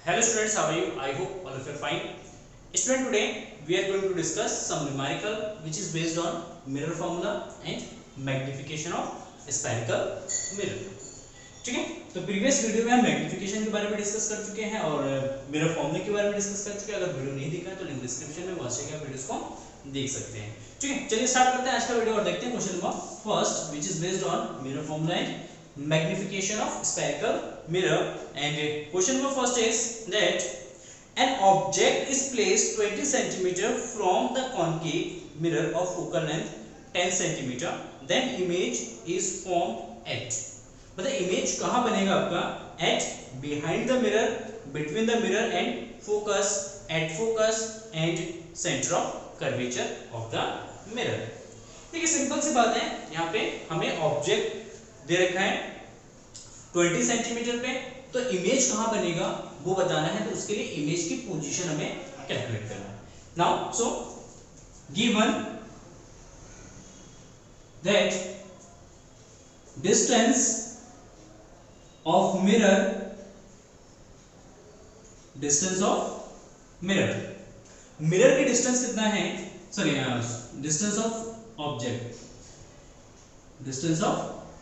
Hello students, how are you? I hope all of you are fine. Student, today we are going to discuss some numerical which is based on mirror formula and magnification of spherical mirror. ठीक है, तो previous video में हम magnification के बारे में discuss कर चुके हैं और मिरर फॉर्मूला के बारे में डिस्कस कर चुके हैं। अगर वीडियो नहीं देखा है तो लिंक डिस्क्रिप्शन में वहां से आप वीडियोस को देख सकते हैं। ठीक है, चलिए स्टार्ट करते हैं आज का वीडियो और देखते हैं question number first which is based on mirror formula and magnification of spherical mirror. And question number first is that an object is placed 20 cm from the concave mirror of focal length 10 cm, then image is formed at, मतलब image कहाँ बनेगा आपका? at behind the mirror, between the mirror and focus, at focus and center of curvature of the mirror. देखिए simple सी बात है, यहाँ पे हमें ऑब्जेक्ट दे रखा है 20 सेंटीमीटर पे, तो इमेज कहां बनेगा वो बताना है। तो उसके लिए इमेज की पोजीशन हमें कैलकुलेट करना है। Now so given that distance of mirror की डिस्टेंस कितना है? Sorry, distance of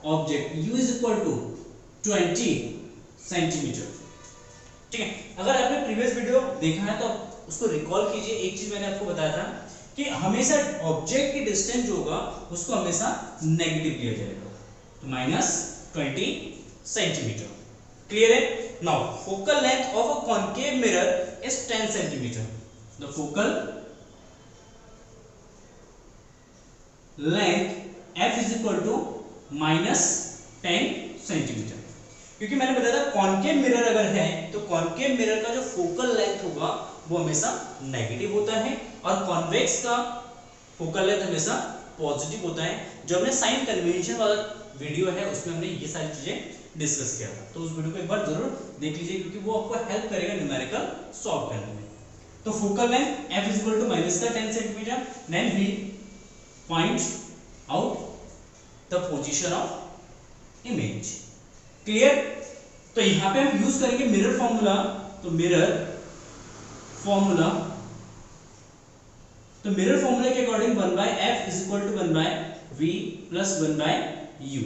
object u is equal to 20 centimetre. ठीक है, अगर आपने प्रीवियस वीडियो देखा है तो उसको रिकॉल कीजिए। एक चीज मैंने आपको बताया था कि हमेशा ऑब्जेक्ट की डिस्टेंस जो होगा उसको हमेशा नेगेटिव लिया जाएगा, तो -20 सेंटीमीटर। क्लियर है? Now focal length of a concave mirror is 10 centimetre. The focal length f is equal to -10 centimetre. क्योंकि मैंने बताया था कॉन्केव मिरर अगर है तो कॉन्केव मिरर का जो फोकल लेंथ होगा वो हमेशा नेगेटिव होता है और कॉन्वेक्स का फोकल लेंथ हमेशा पॉजिटिव होता है। जो हमने साइन कन्वेंशन वाला वीडियो है उसमें हमने ये सारी चीजें डिस्कस किया था, तो उस वीडियो को एक बार जरूर देख लीजिए क्योंकि वो आपको हेल्प करेगा न्यूमेरिकल सॉल्व करने में। तो focal length f is equal to -10 centimetre, then we find out the position of image. Clear? तो यहां पे हम यूज करेंगे मिरर फॉर्मूला। तो मिरर फॉर्मूला के according 1/f is equal to 1/v plus 1/u।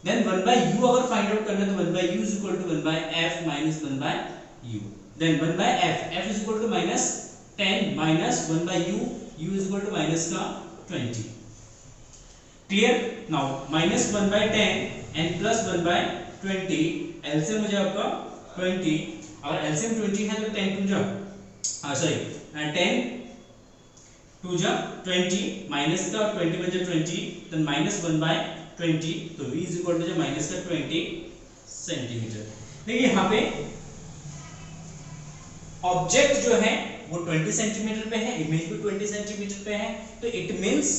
Then 1/u अगर find out करना है तो 1/u is equal to 1/f minus 1/u। Then 1/f, f is equal to -10 minus 1/u, u is equal to -20। Clear? Now -1/10 and plus 1/20, LCM हो जाए आपका 20। अगर LCM 20 है तो 10 2 जा 20 माइनस का 20 बन जाए 20, तो -1/20, तो v is equal to -20 centimetre. देखिए यहाँ पे ऑब्जेक्ट जो है वो 20 सेंटीमीटर पे है, इमेज भी 20 सेंटीमीटर पे है, तो इट मींस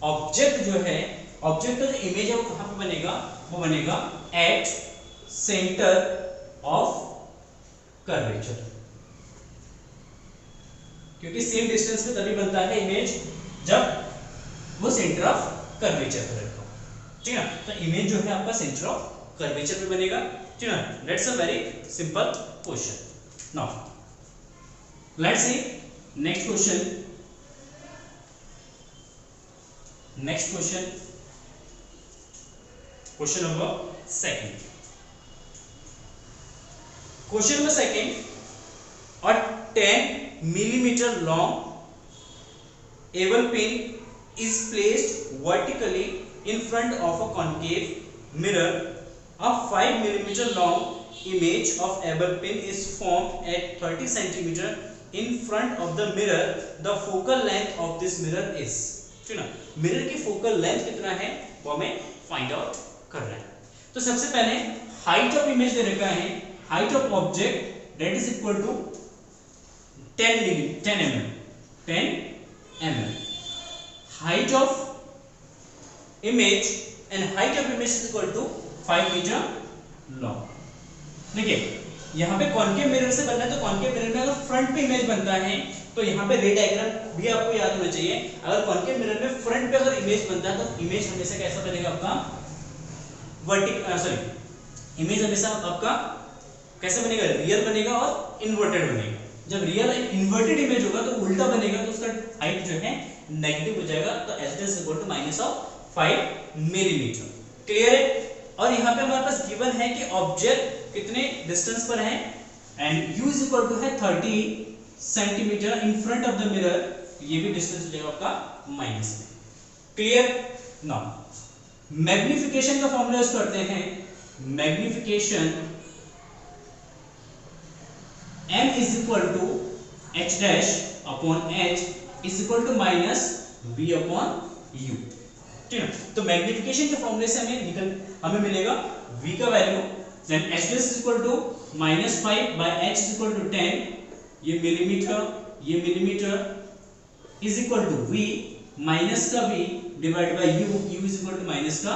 ऑब्जेक्ट जो है, ऑब्जेक्ट का जो इमेज है वो कहां पे बनेगा? वो बनेगा एट सेंटर ऑफ कर्वेचर, क्योंकि सेम डिस्टेंस पे तभी बनता है इमेज जब वो सेंटर ऑफ कर्वेचर पे रखा हो। ठीक है, तो इमेज जो है आपका सेंटर ऑफ कर्वेचर पे बनेगा। ठीक है, that's a very simple question. Now let's see next question. Question number second. Question number second, a 10 millimeter long oval pin is placed vertically in front of a concave mirror. A 5 millimeter long image of oval pin is formed at 30 centimeter in front of the mirror. The focal length of this mirror is, ठीक ना, mirror की focal length कितना है वो हमें find out करना है। तो सबसे पहले हाइट ऑफ इमेज दे रखा है, height of object that is equal to 10 mm। Height of image and height of image is equal to 5 metre long. देखिए यहाँ पे कॉन्केव मिरर से बनना है, तो कॉन्केव मिरर में अगर फ्रंट पे इमेज बनता है तो यहाँ पे रे डायग्राम भी आपको याद होना चाहिए। अगर कॉन्केव मिरर में फ्रंट पे अगर इमेज बनता है तो इमेज हमेशा कैसा बनेगा आपका? इमेज हमेशा आपका कैसे बनेगा, रियल बनेगा और इन्वर्टेड बनेगा। जब रियल एंड इन्वर्टेड इमेज होगा तो उल्टा बनेगा, तो उसका हाइट जो है नेगेटिव हो जाएगा, तो H dash equal to -5 millimetre. Clear है। और यहाँ पे हमारे पास गिवन है कि ऑब्जेक्ट कितने डिस्टेंस पर है, and u is equal to है 30 centimetre in front of the mirror, ये भी डिस्टेंस हो जाएगा आपका माइनस में। क्लियर। नाउ मैग्निफिकेशन का फॉर्मूला यूज करते हैं, magnification m is equal to h dash upon h is equal to -v upon u। ठीक है, तो मैग्निफिकेशन के फॉर्मूले से हमें मिलेगा v का value, then h dash is equal to -5 by h is equal to 10, ये millimetre is equal to v minus का v divide by u, u is equal to minus का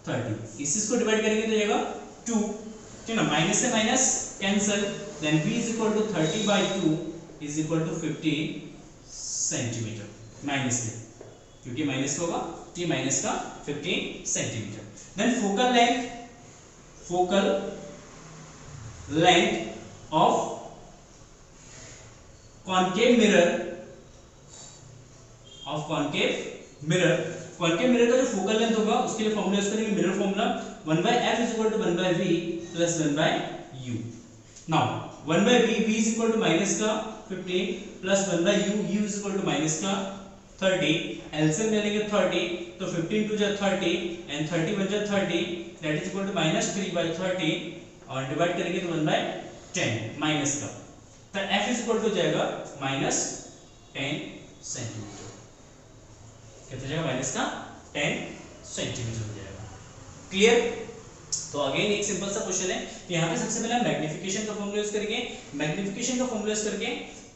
30, इसको डिवाइड करेंगे तो जाएगा 2, ठीक है ना, माइनस से minus cancel, then v is equal to 30 by 2 is equal to 50 centimetre, minus में क्योंकि माइनस होगा t माइनस का 15 centimetre. Then focal length of concave mirror का जो फोकल लेंथ होगा उसके लिए फॉर्मूला यूज करेंगे, mirror formula 1/f is equal to 1/v plus 1/u। Now 1/v is equal to minus का 15 plus 1/u, u is equal to minus का 30, LCM ले लेंगे 30, तो 15 two 30 and 30 1 30, that is equal to -3/30 और divide करेंगे तो 1/10 minus का, तो f इज इक्वल टू हो जाएगा -10 सेंटीमीटर, कितना जाएगा माइनस का 10 सेंटीमीटर हो जाएगा। क्लियर। तो अगेन एक सिंपल सा क्वेश्चन है, तो यहाँ पे सबसे पहले हम मैग्निफिकेशन का फॉर्मूला यूज करेंगे, मैग्निफिकेशन का फॉर्मूला यूज करके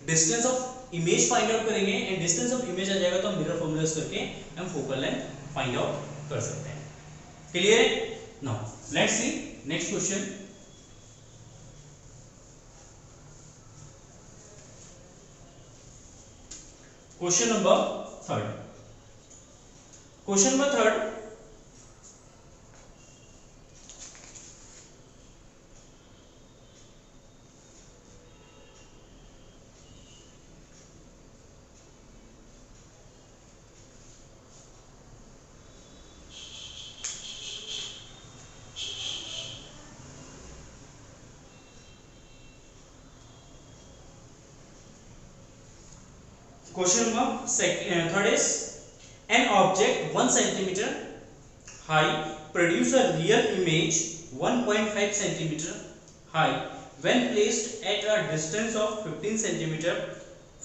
distance of image find out करेंगे, एंड डिस्टेंस ऑफ इमेज आ जाएगा तो हम मिरर फॉर्मूला यूज करके हम फोकल लेंथ फाइंड आउट कर सकते हैं। क्लियर है। Now let's see next question. Question number third. Question number third is, an object 1 centimeter high produce a real image 1.5 centimeter high when placed at a distance of 15 centimeter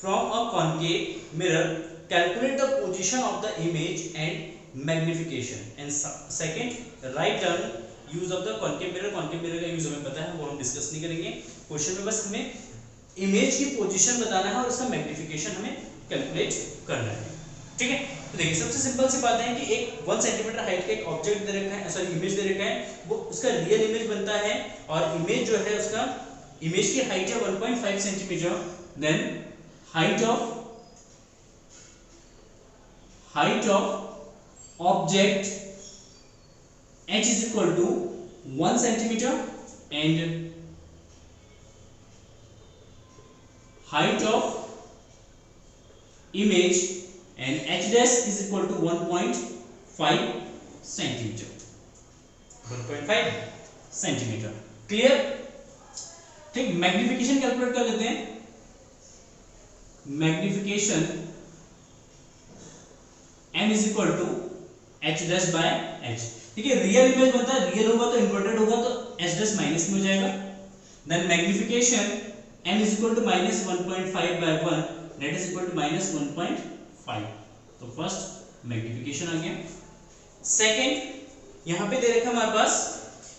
from a concave mirror. Calculate the position of the image and magnification. And second, write down use of the concave mirror. Concave mirror का use हमें पता है, वो हम discuss नहीं करेंगे। Question में बस हमें इमेज की पोजीशन बताना है और उसका मैग्निफिकेशन हमें कैलकुलेट करना है। ठीक है, तो देखिए सबसे सिंपल सी बात है कि एक 1 सेंटीमीटर हाइट का एक ऑब्जेक्ट दे रखा है, सॉरी इमेज दे रखा है, वो उसका रियल इमेज बनता है और इमेज जो है उसका इमेज की हाइट है 1.5 centimetre, then height of object h is equal to 1 centimeter and height of image and h dash is equal to 1.5 centimeter. 1.5 centimetre. Clear. ठीक, मैग्निफिकेशन कैलकुलेट कर लेते हैं। Magnification m is equal to h dash by h। ठीक है, real image बनता है, real होगा तो इन्वर्टेड होगा तो h dash माइनस में हो जाएगा। Then magnification m is equal to -1.5 by 1 that is equal to -1.5। तो फर्स्ट मैग्निफिकेशन आ गया। सेकंड यहां पे दे रखा है हमारे पास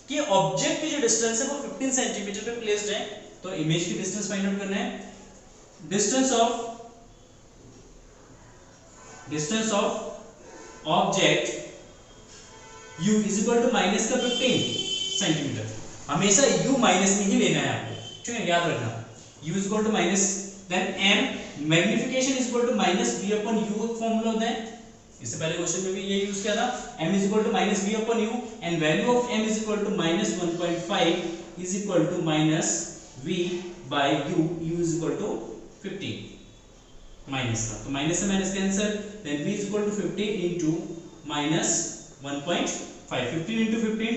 कि ऑब्जेक्ट की जो डिस्टेंस है वो 15 सेंटीमीटर पे प्लेस्ड है, तो इमेज की डिस्टेंस फाइंड आउट करना है। Distance of object u is equal to minus का 15 सेंटीमीटर। हमेशा u माइनस में ही लेना है आपको, ठीक है, याद रखना। u is equal to minus, then m magnification is equal to -v upon u formula होता है, इससे पहले क्वेश्चन में भी ये यूज किया था। m is equal to -v upon u and value of m is equal to -1.5 is equal to minus v by u, u is equal to 15 minus का, तो माइनस से minus cancel, then v is equal to 15 into minus 1.5, 15 into 15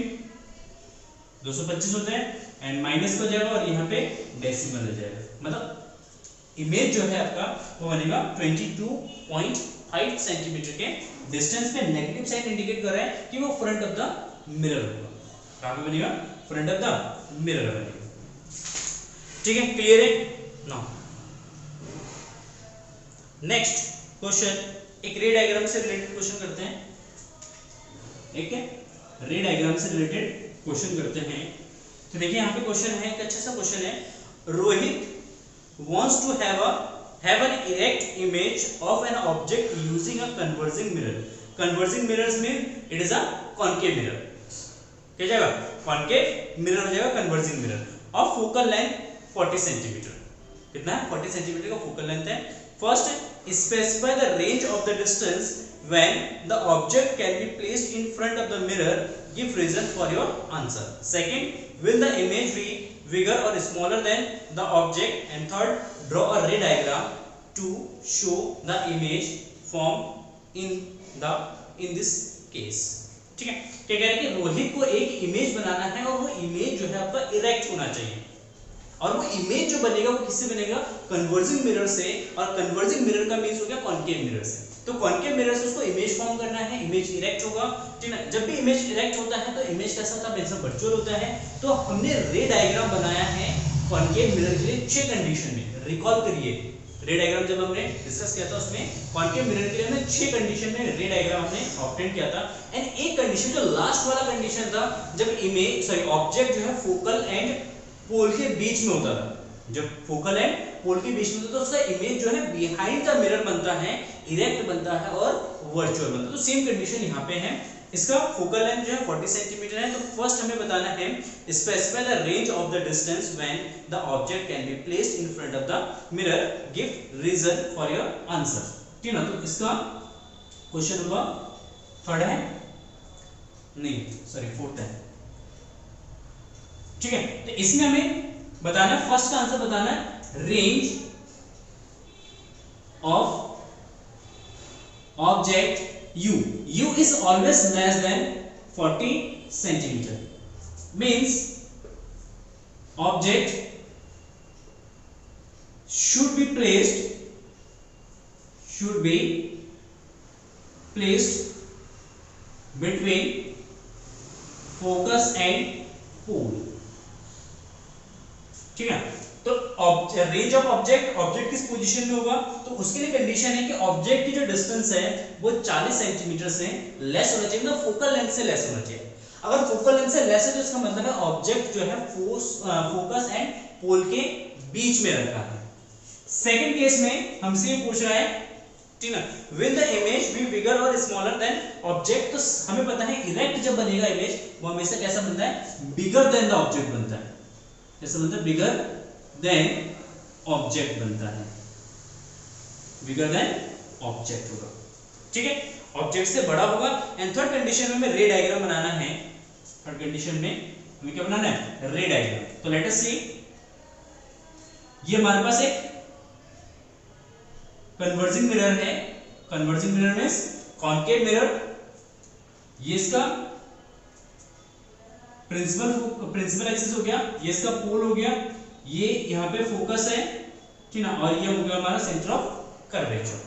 225 होता है, and minus हो जाएगा और यहाँ पे डेसिमल हो जाएगा, मतलब इमेज जो है आपका वो बनेगा 22.5 सेंटीमीटर के डिस्टेंस पे। नेगेटिव साइन इंडिकेट कर रहा है कि वो फ्रंट ऑफ द मिरर होगा। कहाँ पे बनेगा? फ्रंट ऑफ द मिरर बनेगा। ठीक है, क्लियर है? नाउ नेक्स्ट क्वेश्चन, एक रे डायग्राम से रिलेटेड क्वेश्चन करते हैं। एक रे डायग्राम से रिलेटेड क्वेश्चन करते हैं। तो देखिए यहाँ पे क्वेश्चन है, एक अच्छा सा क्वेश्चन है, Rohit wants to have an erect image of an object using a converging mirror. Converging mirrors mean it is a concave mirror. क्या जाएगा? concave mirror हो जाएगा converging mirror of focal length 40 cm. कितना है? 40 cm का focal length है। First, specify the range of the distance when the object can be placed in front of the mirror. Give reason for your answer. Second, will the image be bigger or smaller than the object? And third, draw a ray diagram to show the image formed in this case. ठीक है, क्या कह रहे हैं कि रोहित को एक image बनाना है और वो इमेज जो है आपका इरेक्ट होना चाहिए, और वो इमेज जो बनेगा वो किससे बनेगा? कन्वर्जिंग मिरर से, और कन्वर्जिंग मिरर का मींस हो गया कॉन्केव मिरर से। तो कॉन्केव मिरर से उसको इमेज फॉर्म करना है, इमेज इरेक्ट होगा। ठीक है, जब भी इमेज इरेक्ट होता है तो इमेज कैसा होता है? हमेशा वर्चुअल होता है। तो हमने रे डायग्राम बनाया है कॉन्केव मिरर के लिए 6 कंडीशन में। रिकॉल करिए, रे डायग्राम जब हमने डिस्कस किया था उसमें कॉन्केव मिरर के लिए हमने 6 कंडीशन में रे डायग्राम हमने ऑब्टेन किया था। एंड एक कंडीशन जो लास्ट वाला कंडीशन था, जब इमेज ऑब्जेक्ट जो है फोकल एंड पोल के बीच में होता था, जब फोकल एंड पोल के बीच में होता है तो उसका इमेज जो है बिहाइंड द मिरर बनता है, इरेक्ट बनता है और वर्चुअल बनता है। तो सेम कंडीशन यहाँ पे है। इसका फोकल लेंथ जो है 40 सेंटीमीटर है। तो फर्स्ट हमें बताना है, specify the range of the distance when the object can be placed in front of the mirror, give reason for your answer. ठीक है ना, तो इसका क्वेश्चन हुआ थर्ड है, नहीं सॉरी फोर्थ है। ठीक है, तो इसमें हमें बताना, फर्स्ट का आंसर बताना है, range of object u is always less than 40 centimeter, means object should be placed between focus and pole। ठीक है, तो रेंज ऑफ ऑब्जेक्ट किस पोजीशन में होगा? तो उसके लिए कंडीशन है कि ऑब्जेक्ट की जो डिस्टेंस है वो 40 सेंटीमीटर से लेस होना चाहिए, मतलब फोकल लेंथ से लेस होना चाहिए। अगर फोकल लेंथ से लेस है तो इसका मतलब है ऑब्जेक्ट जो है फोकस एंड पोल के बीच में रखा है। सेकंड केस में हमसे ये पूछ रहा है, ठीक है, will the image be bigger और स्मॉलर देन ऑब्जेक्ट। तो हमें पता है इरेक्ट जब बनेगा इमेज वो हमेशा कैसा बनता है? बिगर देन द ऑब्जेक्ट बनता है। कैसा बनता है? बिगर देन ऑब्जेक्ट बनता है, बिगर देन ऑब्जेक्ट होगा। ठीक है, ऑब्जेक्ट से बड़ा होगा। एंड थर्ड कंडीशन में हमें रे डायग्राम बनाना है। थर्ड कंडीशन में हमें क्या बनाना है? रे डायग्राम। तो लेट अस सी, ये हमारे पास एक कन्वर्जिंग मिरर है। Converging mirror means concave mirror. ये इसका प्रिंसिपल एक्सिस हो गया, ये इसका पोल हो गया, ये यहाँ पे फोकस है, ठीक ना, और ये हो गया हमारा सेंटर ऑफ कर्वेचर।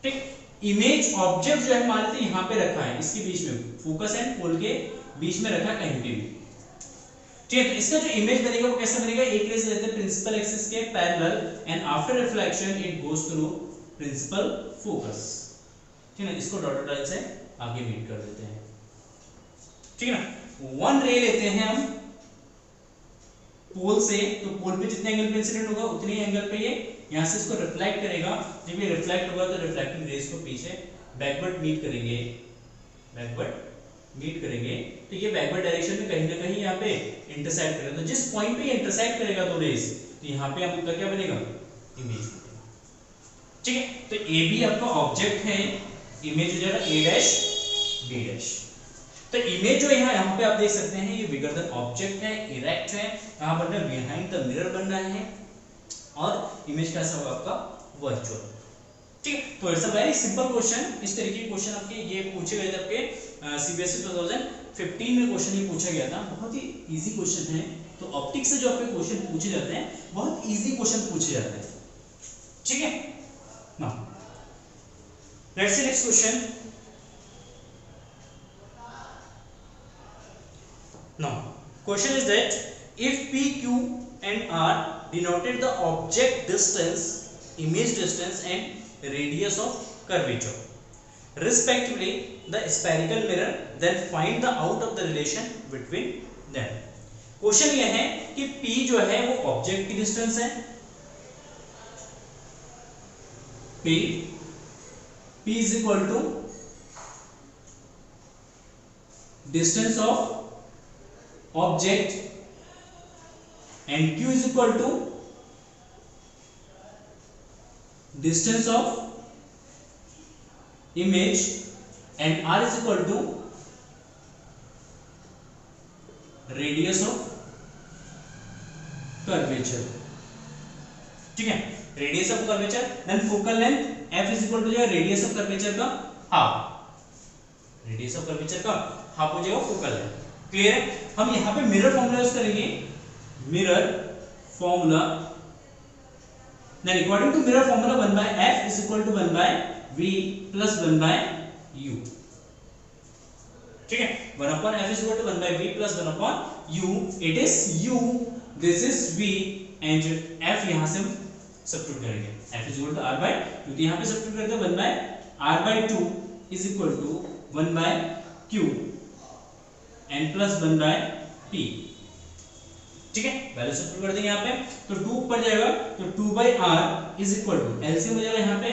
ठीक, इमेज ऑब्जेक्ट जो है मान लेते यहाँ पे रखा है, इसके बीच में फोकस एंड पोल के बीच में रखा है कहीं पे भी। ठीक है, तो इसका जो इमेज बनेगा वो कैसे बनेगा? एक रेज लेते हैं प्रिंसिपल एक्सिस के parallel and after reflection it goes through principal focus. ठीक है, इसको डॉटेड लाइन से आगे मीट कर देते हैं। ठीक है ना, वन रे लेते हैं हम पोल से, तो पोल पे जितने एंगल पे इंसिडेंट होगा उतने एंगल पे ये यहाँ से इसको रिफ्लेक्ट करेगा। जब ये रिफ्लेक्ट होगा तो रिफ्लेक्टिंग रेज को पीछे बैकवर्ड मीट करेंगे, तो ये बैकवर्ड डायरेक्शन में कहीं ना कहीं यहाँ पे इंटरसेक्ट करेगा। तो जिस पॉइंट पे ये इंटरसेक्ट करेगा दो रेज, तो यहाँ पे आपका क्या बनेगा? इमेज। ठीक है, तो ए बी आपका ऑब्जेक्ट है, इमेज हो जाएगा ए डैश बी डैश। तो इमेज जो है यहाँ पे आप देख सकते हैं ये बिगर देन ऑब्जेक्ट है, इरेक्ट है, यहाँ बन रहा है बिहाइंड द मिरर बन रहा है, और इमेज कैसा होगा आपका वर्चुअल। ठीक है, तो it's a very simple question. इस तरीके के क्वेश्चन आपके ये पूछे गए थे आपके सीबीएसई 2015 में क्वेश्चन ये पूछा गया था, बहुत ही इजी क्वेश्चन है। तो ऑप्टिक्स से जो आपके क्वेश्चन पूछे जाते हैं बहुत इजी क्वेश्चन पूछे जाते हैं। ठीक है, now let's see next question. Now, question is that if P, Q and R denoted the object distance, image distance and radius of curvature, respectively, the spherical mirror, then find the out of the relation between them. Question यह है कि P जो है वो object की distance है, P is equal to distance of object and Q is equal to distance of image and R is equal to radius of curvature. ठीक है, radius of curvature, then focal length F is equal to जाएगा radius of curvature का half, radius of curvature का half हो जाएगा focal length. Clear है, हम यहाँ पे मिरर फॉर्मूला यूज करेंगे, mirror formula, then according to mirror formula 1 by F is equal to 1 by V plus 1 by U। ठीक है, 1 upon F is equal to 1 by V plus 1 upon U, it is U, this is V and F यहाँ से substitute करेंगे, F is equal to R by 2, यहाँ पे substitute करते हैं 1 by R by 2 is equal to 1 by Q and plus 1 by P। ठीक है, value substitute कर देंगे यहाँ पे, तो 2 ऊपर जाएगा तो 2 by R is equal to LCM हो जाएगा यहाँ पे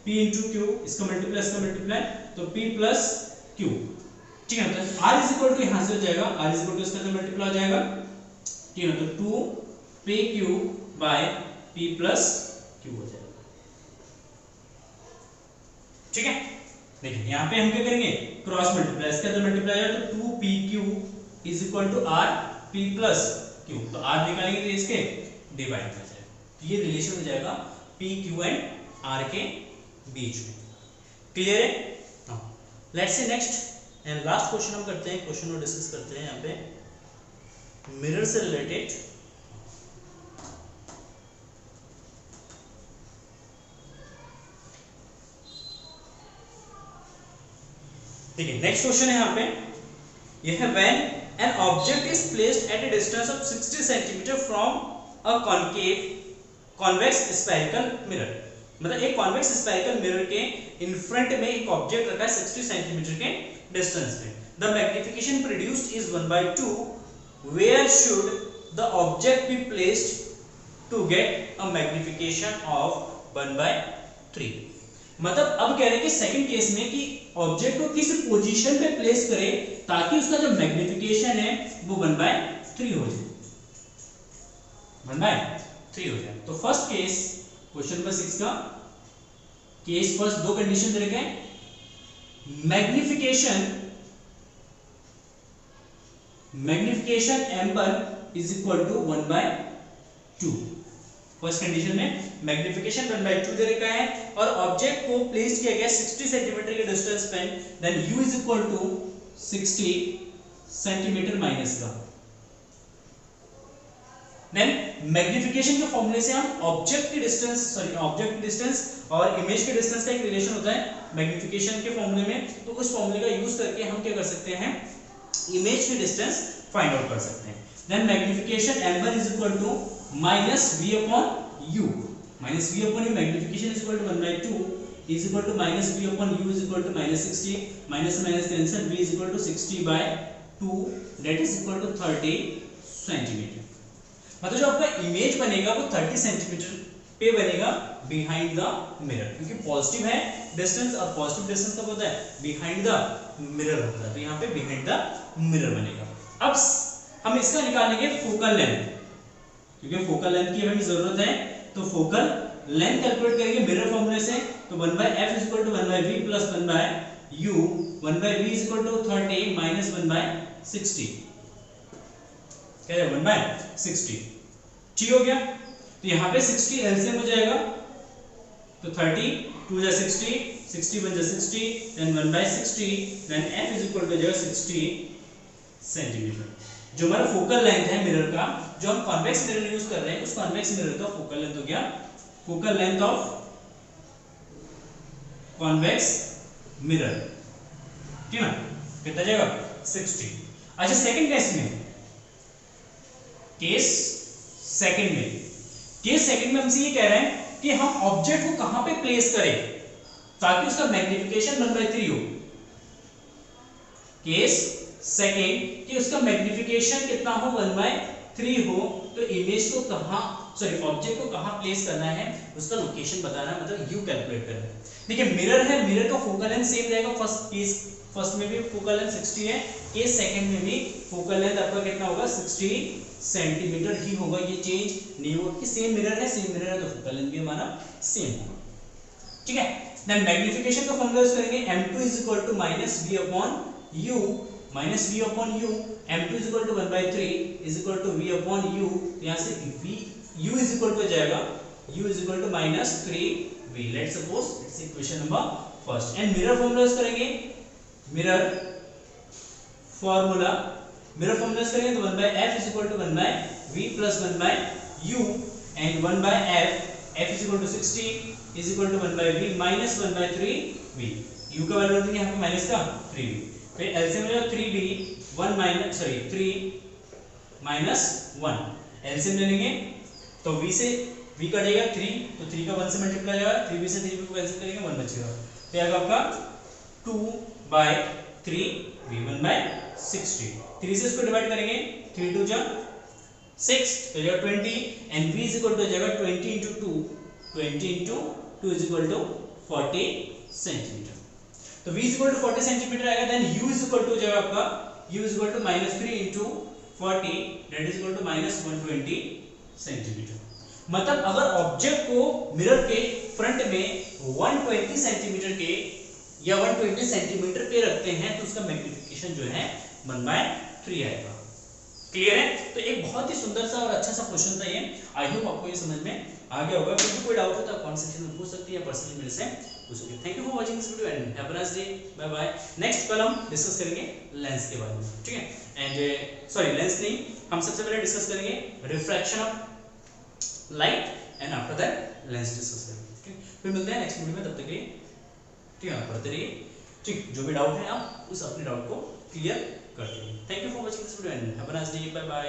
P into Q, इसका मल्टीप्लाई तो P plus Q। ठीक है, तो R is equal to यहाँ से हो जाएगा, R is equal to इसका मल्टीप्लाई हो जाएगा, ठीक है, तो 2PQ by P plus Q हो जाएगा। ठीक है, देखिए यहाँ पे हम क्या करेंगे, क्रॉस मल्टीप्लाई, इसके अंदर मल्टीप्लाई आएगा तो 2PQ is equal to RP plus Q, तो R निकालेंगे तो इसके डिवाइड हो जाएगा, तो ये रिलेशन हो जाएगा PQ एंड R के बीच में। क्लियर है, let's see next and last question हम करते हैं, क्वेश्चन को डिस्कस करते हैं यहाँ पे मिरर से रिलेटेड। ठीक है, नेक्स्ट क्वेश्चन है यहाँ पे, यह है when an object is placed at A distance of 60 centimetre from a concave convex spherical mirror, मतलब एक कॉन्वेक्स स्फेरिकल मिरर के इन फ्रंट में एक ऑब्जेक्ट रखा है 60 सेंटीमीटर के डिस्टेंस पे, the magnification produced is 1/2, where should the object be placed to get a magnification of 1/3। मतलब अब कह रहे हैं कि सेकंड केस में कि ऑब्जेक्ट को किस पोजीशन पे प्लेस करें ताकि उसका जो मैग्निफिकेशन है वो 1/3 हो जाए, 1/3 हो जाए। तो फर्स्ट केस क्वेश्चन नंबर 6 का केस फर्स्ट, दो कंडीशन दे रखे हैं, magnification M1 is equal to 1/2। First condition में मैग्निफिकेशन 1/2 दे रखा है और ऑब्जेक्ट को प्लेस किया गया 60 सेंटीमीटर के डिस्टेंस पे, then U is equal to 60 centimetre minus का, देन मैग्निफिकेशन के फॉर्मूले से हम ऑब्जेक्ट की डिस्टेंस और इमेज के डिस्टेंस का एक रिलेशन होता है मैग्निफिकेशन के फॉर्मूले में, तो उस फॉर्मूले का यूज करके हम क्या कर सकते हैं, इमेज की डिस्टेंस फाइंड आउट कर सकते हैं। Then magnification M1 is equal to minus V upon U, minus V upon U, magnification is equal to 1/2 is equal to minus V upon U is equal to -60, minus minus cancel, V is equal to 60/2 that is equal to 30 centimetre. मतलब जो आपका image बनेगा वो 30 centimetre पे बनेगा behind the mirror, क्योंकि positive है distance और पॉजिटिव डिस्टेंस कब होता है, बिहाइंड द मिरर होता है, तो यहाँ पे बिहाइंड द मिरर बनेगा। अब हम इसका निकालेंगे फोकल लेंथ, क्योंकि फोकल लेंथ की हमें जरूरत है, तो फोकल लेंथ कैलकुलेट करेंगे मिरर फॉर्मूले से, तो 1/f is equal to 1/v plus 1/u 1 by v is equal to 30 minus 1 by 60, क्या है 1 by 60, ठीक हो गया। तो यहाँ पे 60 एलसीएम हो जाएगा, तो 30 2 जा 60, 60 1 जा 60, then 1 by 60, then f is equal to जाएगा 60 सेंटीमीटर। जो हमारा फोकल लेंथ है मिरर का, जो हम कॉन्वेक्स मिरर यूज कर रहे हैं, उस कॉन्वेक्स मिरर का फोकल लेंथ हो गया, focal length of convex mirror, ठीक है ना, कितना जाएगा 60। अच्छा सेकंड केस में, केस सेकंड में हमसे ये कह रहे हैं कि हम ऑब्जेक्ट को कहां पे प्लेस करें ताकि उसका मैग्निफिकेशन 1/3 हो। केस सेकंड कि उसका मैग्निफिकेशन कितना हो 1/3 हो, तो इमेज को कहां ऑब्जेक्ट को कहां प्लेस करना है उसका लोकेशन बताना है, मतलब यू कैलकुलेट करना है। देखिए मिरर है, मिरर का फोकल लेंथ सेम रहेगा, फर्स्ट में भी फोकल लेंथ 60 है, केस सेकंड में भी फोकल लेंथ आपका कितना होगा 60 सेंटीमीटर ही होगा, ये चेंज नहीं होगा कि सेम मिरर है तो फोकल लेंथ भी हमारा सेम होगा, ठीक है। देन मैग्निफिकेशन का फॉर्मूला यूज करेंगे, m2 is equal to minus v upon u, m2 is equal to 1/3 is equal to v upon u, यहां से u इज इक्वल टू जाएगा u is equal to -3v। Let's suppose it's equation number first. And mirror formula use करेंगे, mirror formula use करेंगे तो 1/f is equal to 1/v plus 1/u, and 1/f is equal to 60 is equal to 1/v minus 1/3v। u का value देंगे यहाँ पे minus का 3v, फिर LCM में 3b 1 माइनस 3 माइनस 1, एलसीएम ले लेंगे तो v से v कटेगा 3, तो 3 का 1 से मल्टीप्लाई जाएगा, 3b से 3b को कैंसिल करेंगे 1 बचेगा, तो आएगा आपका 2/3v 1/60। 3 से इसको डिवाइड करेंगे, 3 2 जा 6 तो जाएगा 20, and v is equal to जाएगा 20 into 2 is equal to 40 centimetre. तो v is equal to 40 centimetre आएगा। Then u is equal to जाएगा आपका u is equal to -3 into 40 that is equal to -120 centimetre. मतलब अगर ऑब्जेक्ट को mirror के front में 120 सेंटीमीटर के या 120 सेंटीमीटर पे रखते हैं तो उसका मैग्निफिकेशन जो है 1/3 आएगा। क्लियर है? तो एक बहुत ही सुंदर सा और अच्छा सा क्वेश्चन था ये। आई होप आपको ये समझ में आ गया होगा। फिर कोई डाउट हो तो आप कमेंट सेक्शन में पूछ सकते हैं या पर्सनली मेरे से पूछ सकते हैं। Thank you for watching this video and have a nice day. Bye bye. Next कल हम डिस्कस करेंगे लेंस के बारे में, ठीक है। एंड सॉरी लेंस नहीं, हम सबसे पहले डिस्कस करेंगे refraction of light and after that lens discuss करेंगे, ठीक है। फिर मिलते हैं नेक्स्ट वीडियो में, तब तक के लिए ठीक है पढ़ते रहिए, ठीक। जो भी डाउट है आप उस अपने डाउट को क्लियर करते रहिए। Thank you for watching this video and have a nice day. Bye bye.